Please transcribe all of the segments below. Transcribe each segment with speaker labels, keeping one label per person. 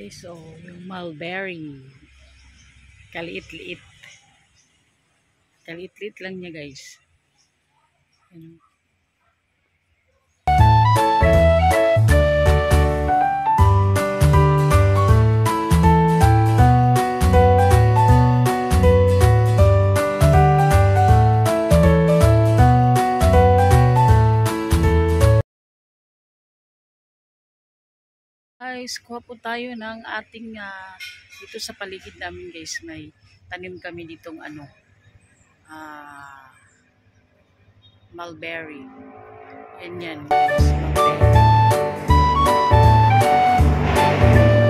Speaker 1: guys, so yung mulberry. Kaliit-liit. Kaliit-liit lang niya guys. Ano? Guys, kuha po tayo ng ating dito sa paligid namin guys, may tanim kami ditong mulberry. Yan guys, mulberry.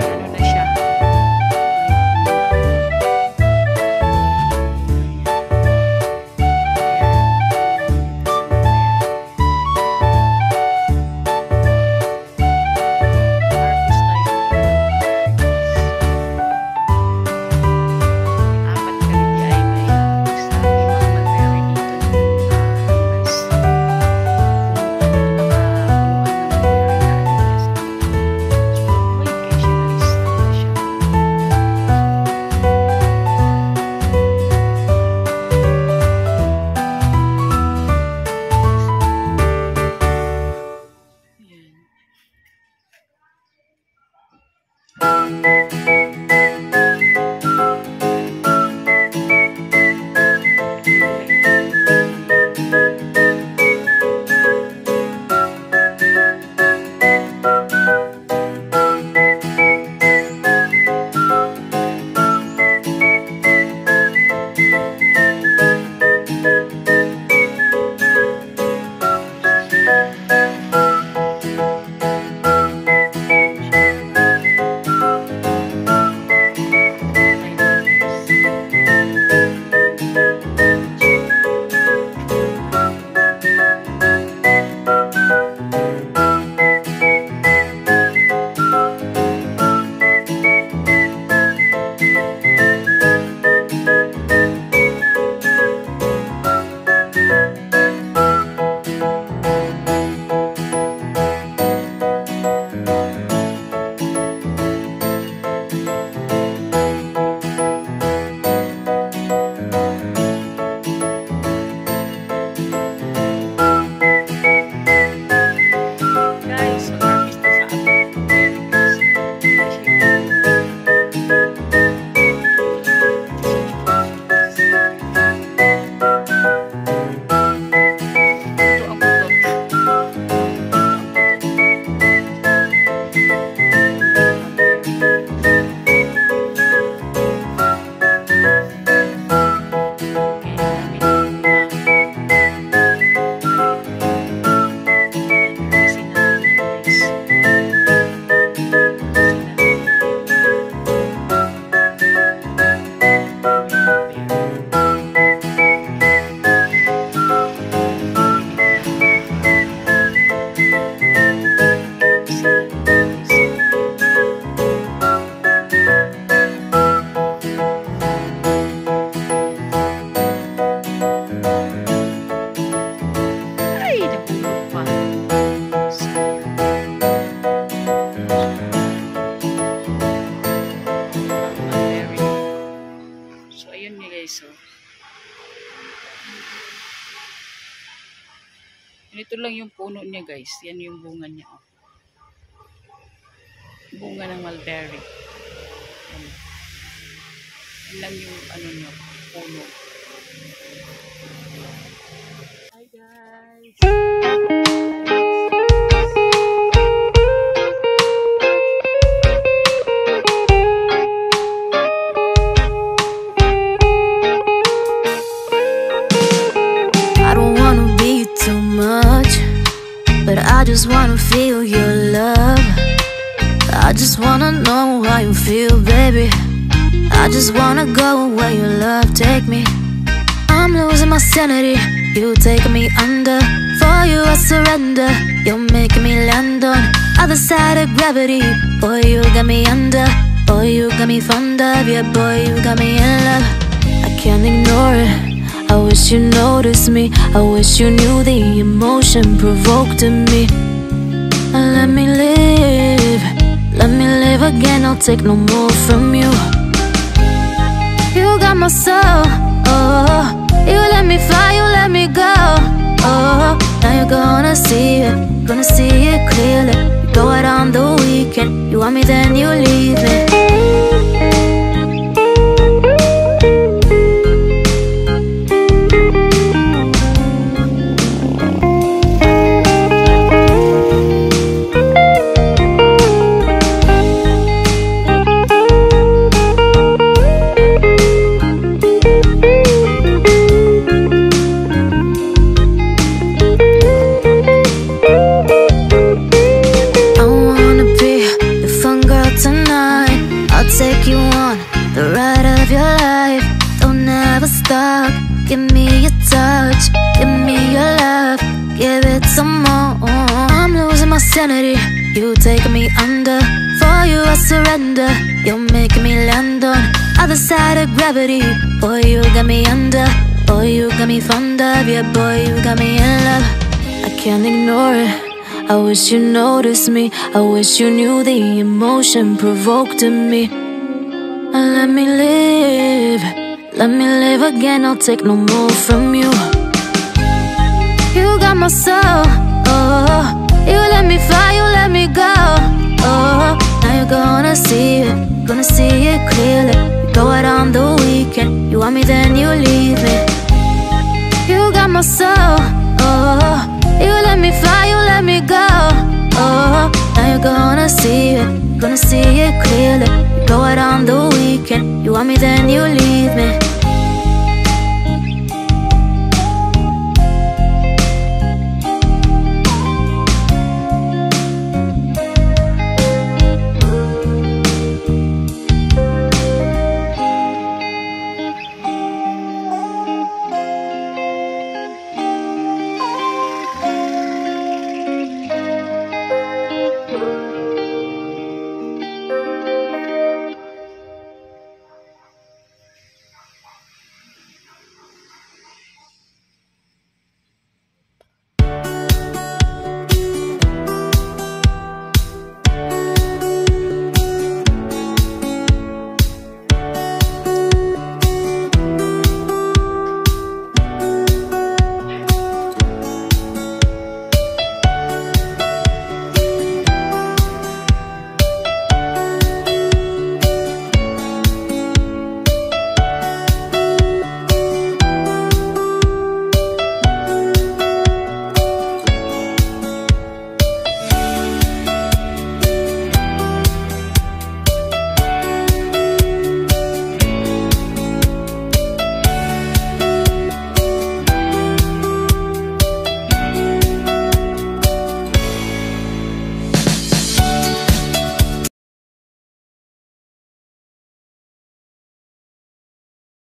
Speaker 1: Ano na siya? So, ito lang yung puno niya guys. Yan yung bunga niya. Oh. Bunga ng mulberry. Yan lang yung niya, puno. Hi guys!
Speaker 2: I just wanna feel your love. I just wanna know how you feel, baby. I just wanna go where your love take me. I'm losing my sanity, you taking me under. For you I surrender, you're making me land on other side of gravity. Boy, you got me under. Boy, you got me fond of. Yeah, boy, you got me in love. I can't ignore it. I wish you noticed me. I wish you knew the emotion provoked in me. Let me live. Let me live again, I'll take no more from you. You got my soul, oh. You let me fly, you let me go, oh. Now you're gonna see it clearly. You go out on the weekend, you want me then you leave me. Take you on the ride of your life. Don't ever stop. Give me your touch, give me your love, give it some more. I'm losing my sanity, you taking me under. For you I surrender, you're making me land on other side of gravity. Boy, you got me under, boy, you got me fond of. Yeah, boy, you got me in love. I can't ignore it, I wish you noticed me. I wish you knew the emotion provoked in me. Let me live again, I'll take no more from you. You got my soul, oh. You let me fly, you let me go, oh. Now you're gonna see it clearly. You go out on the weekend, you want me then you leave me. You got my soul, oh. You let me fly, you let me go, oh. Now you're gonna see it clearly. You go out on the weekend, you want me then you leave me.